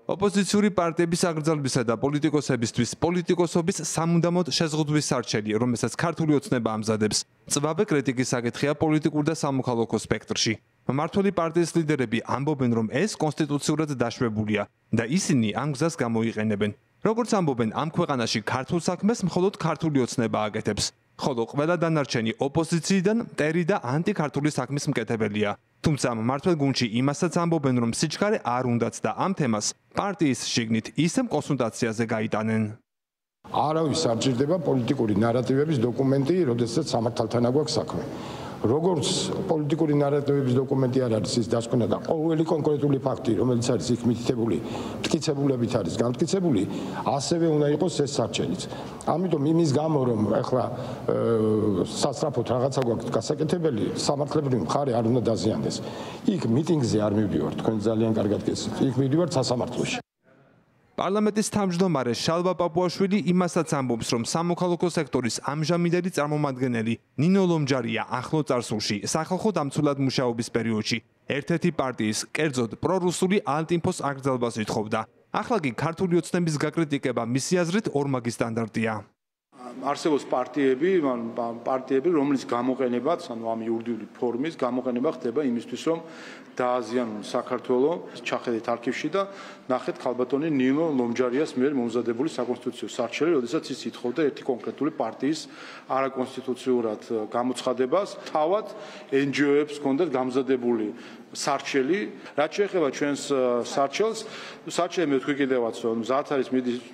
ოპოზიციური პარტიების აგრძალვისა და პოლიტიკოსებისთვის პოლიტიკოსობის სამუდამოდ შეზღუდვის სარჩელი, რომელსაც ქართული ოცნება ამზადებს. წვავე კრიტიკის საკითხია პოლიტიკურ და სამოქალაქო სპექტრში. მმართველი პარტიის ლიდერები ამბობენ, რომ ეს კონსტიტუციურად დაშვებულია და ისინი ამ გზას გამოიყენებენ. როგორც ამბობენ, ამ ქვეყანაში ქართულ საქმეს მხოლოდ ქართული ოცნება აკეთებს, ხოლო ყველა დანარჩენი ოპოზიციიდან მტერი და ანტიქართული საქმის მკეთებელია. თუმცა მმართველ გუნდში იმასაც ამბობენ, რომ სიჩქარე არ უნდათ და ამ თემას პარტიის შიგნით ისემ კონსულტაციაზე გაიტანენ. არავის არ ჭირდება პოლიტიკური ნარატივების დოკუმენტი, როდესაც სამართალთან აქვს საქმე. როგორც პოლიტიკური ნარატივების დოკუმენტი არ არის ის დასკვნა და ყოველი კონკრეტული ფაქტი, რომელიც არის იქ მითითებული, მტკიცებულებით არის გამტკიცებული, ასევე უნდა იყოს ეს სარჩელიც. ამიტომ იმის გამო, რომ ახლა სასწრაფოდ რაღაცა გვაქვს გასაკეთებელი, სამართლებრივი მხარე არ უნდა დაზიანდეს. იქ მიტინგზე არ მივდივართ, თქვენ ძალიან კარგად გესმით. იქ მივდივართ სასამართლოში. პარლამენტის თავმჯდომარე შალვა პაპუაშვილი იმასაც ამბობს, რომ სამოქალაქო სექტორის ამჟამინდელი წარმომადგენელი ნინო ლომჯარია ახლო წარსულში სახალხო დამცველად მუშაობის პერიოდში ერთ-ერთი პარტიის, კერძოდ პრორუსული ალტინფოს აკრძალვას ითხოვდა. ახლა კი ქართული ოცნების გაკრიტიკება მისი აზრით ორმაგი სტანდარტია. არსებობს პარტიები, რომლის გამოყენებაც, ანუ ამ იურიდიული ფორმის გამოყენება ხდება იმისთვის, რომ დააზიანონ საქართველოს ჩახედეთ არქივში და ნახეთ ქალბატონი ნინო ლომჯარიას მიერ მომზადებული საკონსტიტუციო სარჩელი, როდესაც ის ითხოვდა ერთი კონკრეტული პარტიის არაკონსტიტუციურად გამოცხადებას. თავად NGO-ებს ჰქონდათ გამზადებული სარჩელი. რაც შეეხება ჩვენს სარჩელს, სარჩელი მე ვთქვი კიდევაც, რომ მზად არის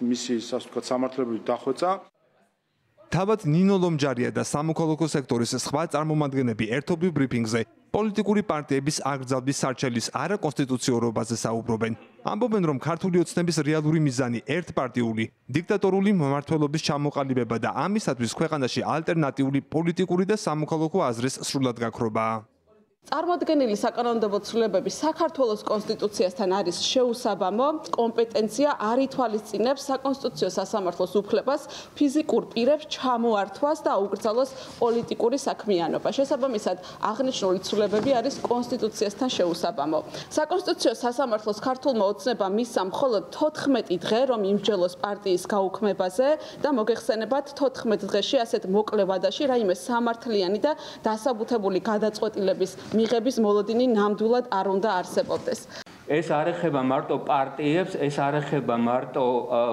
მისი ასე ვთქვათ სამართლებრივი დახვეწა. თავად ნინო ლომჯარია და სამოქალაქო სექტორის სხვა წარმომადგენლები ერთობლივ ბრიფინგზე პოლიტიკური პარტიების აკრძალვის სარჩელის არაკონსტიტუციურობაზე საუბრობენ. ამბობენ, რომ ქართული ოცნების რეალური მიზანი ერთპარტიული, დიქტატორული მმართველობის ჩამოყალიბება და ამისათვის ქვეყანაში ალტერნატიული პოლიტიკური და სამოქალაქო აზრის სრულად გაქრობაა. წარმოადგენილი საკანონმდებლო ცვლილებები საქართველოს კონსტიტუციასთან არის შეუსაბამო, კომპეტენცია არ ითვალისწინებს საკონსტიტუციო სასამართლოს უფლებას ფიზიკურ პირებს ჩამოართვას და აუკრძალოს პოლიტიკური საქმიანობა. შესაბამისად, აღნიშნული ცვლილებები არის კონსტიტუციასთან შეუსაბამო. საკონსტიტუციო სასამართლოს ქართულმა ოცნებამ მისცა მხოლოდ 14 დღე, რომ იმსჯელოს პარტიის გაუქმებაზე და მოგეხსენებათ 14 დღეში ასეთ მოკლე ვადაში რაიმე სამართლიანი და დასაბუთებული გადაწყვეტილების მიღების მოლოდინი ნამდვილად არ უნდა არსებობდეს. ეს არ ეხება მარტო პარტიებს, ეს არ ეხება მარტო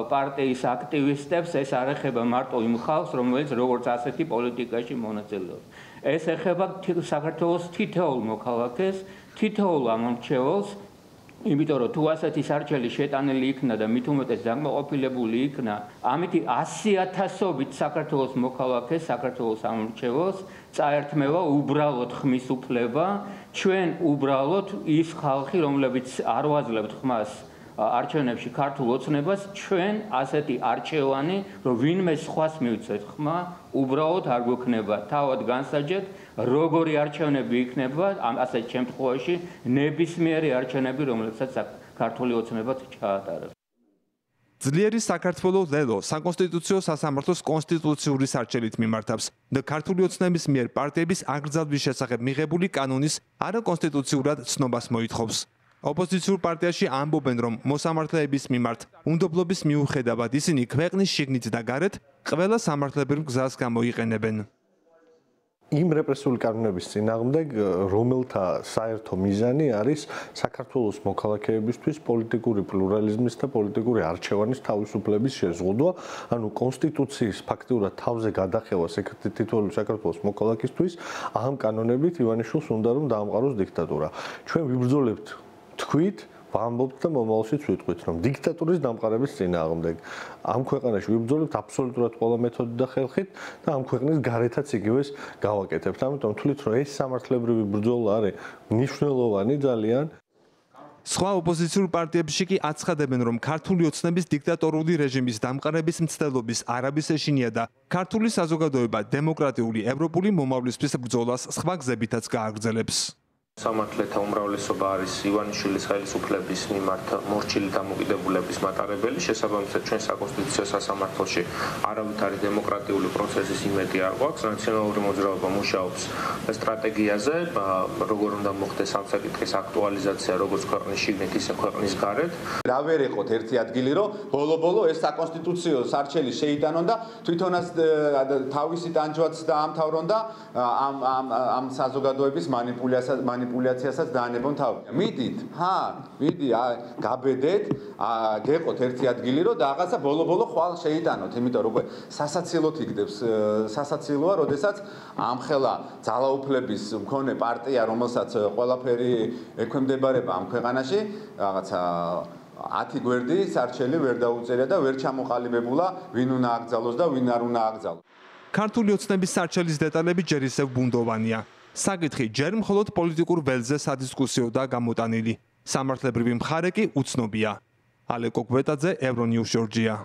პარტიის აქტივისტებს, ეს არ ეხება მარტო იმ ხალხს, რომელიც როგორც ასეთი პოლიტიკაში მონაწილეობს. ეს ეხება საქართველოს თითოეულ მოქალაქეს, თითოეულ ამომრჩეველს, იმიტომ რომ თუ ასეთი სარჩელი შეტანილი იქნა და მით უმეტეს დაკმაყოფილებული იქნა, ამით 100,000-ობით საქართველოს მოქალაქეს, საქართველოს ამომრჩეველს წაერთმევა უბრალოდ ხმის უფლება, ჩვენ უბრალოდ ის ხალხი, რომლებიც არ ვაძლევთ ხმას არჩევნებში ქართულ ოცნებას, ჩვენ ასეთი არჩევანი, რომ ვინმე სხვას მივცეთ ხმა, უბრალოდ არ გვექნება. თავად განსაჯეთ, როგორი არჩევნები იქნება, ასეთ შემთხვევაში ნებისმიერი არჩევნები, რომლებსაც ქართული ოცნება ჩაატარებს. ძლიერი საქართველოს ლელო საკონსტიტუციო სასამართლოს კონსტიტუციური სარჩელით მიმართავს და ქართული ოცნების მიერ პარტიების აკრძალვის შესახებ მიღებული კანონის არაკონსტიტუციურად ცნობას მოითხოვს. ოპოზიციურ პარტიაში ამბობენ, რომ მოსამართლეების მიმართ უნდობლობის მიუხედავად ისინი ქვეყნის შიგნით და გარეთ ყველა სამართლებრივ გზას გამოიყენებენ. იმ რეპრესიული კანონების წინააღმდეგ, რომელთა საერთო მიზანი არის საქართველოს მოქალაქეებისთვის პოლიტიკური პლურალიზმის და პოლიტიკური არჩევანის თავისუფლების შეზღუდვა, ანუ კონსტიტუციის ფაქტიურად თავზე გადახევა თითოეული საქართველოს მოქალაქისთვის, ამ კანონებით ივანიშვილს უნდა რომ დაამყაროს დიქტატურა. ჩვენ ვიბრძოლებთ თქვით ვამბობთ და მომავალშიც ვიტყვით, რომ დიქტატურის დამყარების წინააღმდეგ ამ ქვეყანაში ვიბრძოლებთ აბსოლუტურად ყველა მეთოდით და ხერხით და ამ ქვეყნის გარეთაც იგივეს გავაკეთებთ. ამიტომ თვლით, რომ ეს სამართლებრივი ბრძოლა არის მნიშვნელოვანი ძალიან. სხვა ოპოზიციურ პარტიებში კი აცხადებენ, რომ ქართული ოცნების დიქტატორული რეჟიმის დამყარების მცდელობის არაბის ეშინია და ქართული საზოგადოება დემოკრატიული ევროპული მომავლისთვის ბრძოლას სხვა გზებითაც გააგრძელებს. სამართლეთა უმრავლესობა არის ივანიშვილის ხელისუფლების მიმართ მორჩილი დამოკიდებულების მატარებელი. შესაბამისად, ჩვენ საკონსტიტუციო სასამართლოში არავითარი დემოკრატიული პროცესის იმედი არ გვაქვს. ნაციონალური მოძრაობა მუშაობს სტრატეგიაზე, როგორ უნდა მოხდეს ამ საკითხის აქტუალიზაცია, როგორც ქვეყნის შიგნით, ისე ქვეყნის გარეთ. რა ვერ ეყოთ ერთი ადგილი, რომ ბოლო-ბოლო ეს საკონსტიტუციო სარჩელი შეიტანონ და თვითონაც თავისი ტანჯვაც დაამთავრონ და ამ საზოგადოების მანიპულაციასაც დაანებონ თავი. მიდით, მიდი, გაბედეთ, გეყოთ ერთი ადგილი, რომ რაღაცა ბოლო-ბოლო ხვალ შეიტანოთ, იმიტომ რომ სასაცილოდ იგდებს, სასაცილოა, როდესაც ამხელა ძალაუფლების მქონე პარტია, რომელსაც ყველაფერი ექვემდებარება ამ ქვეყანაში, რაღაცა 10 გვერდი სარჩელი ვერ დაუწერია და ვერ ჩამოყალიბებულა, ვინ უნდა აკრძალოს და ვინ არ უნდა აკრძალოს. ქართული ოცნების სარჩელის დეტალები ჯერ ისევ ბუნდოვანია. საკითხი ჯერ მხოლოდ პოლიტიკურ ველზე სადისკუსიოდაა გამოტანილი. სამართლებრივი მხარე კი უცნობია. ალეკო გვეტაძე, ევრონიუს, ჯორჯია.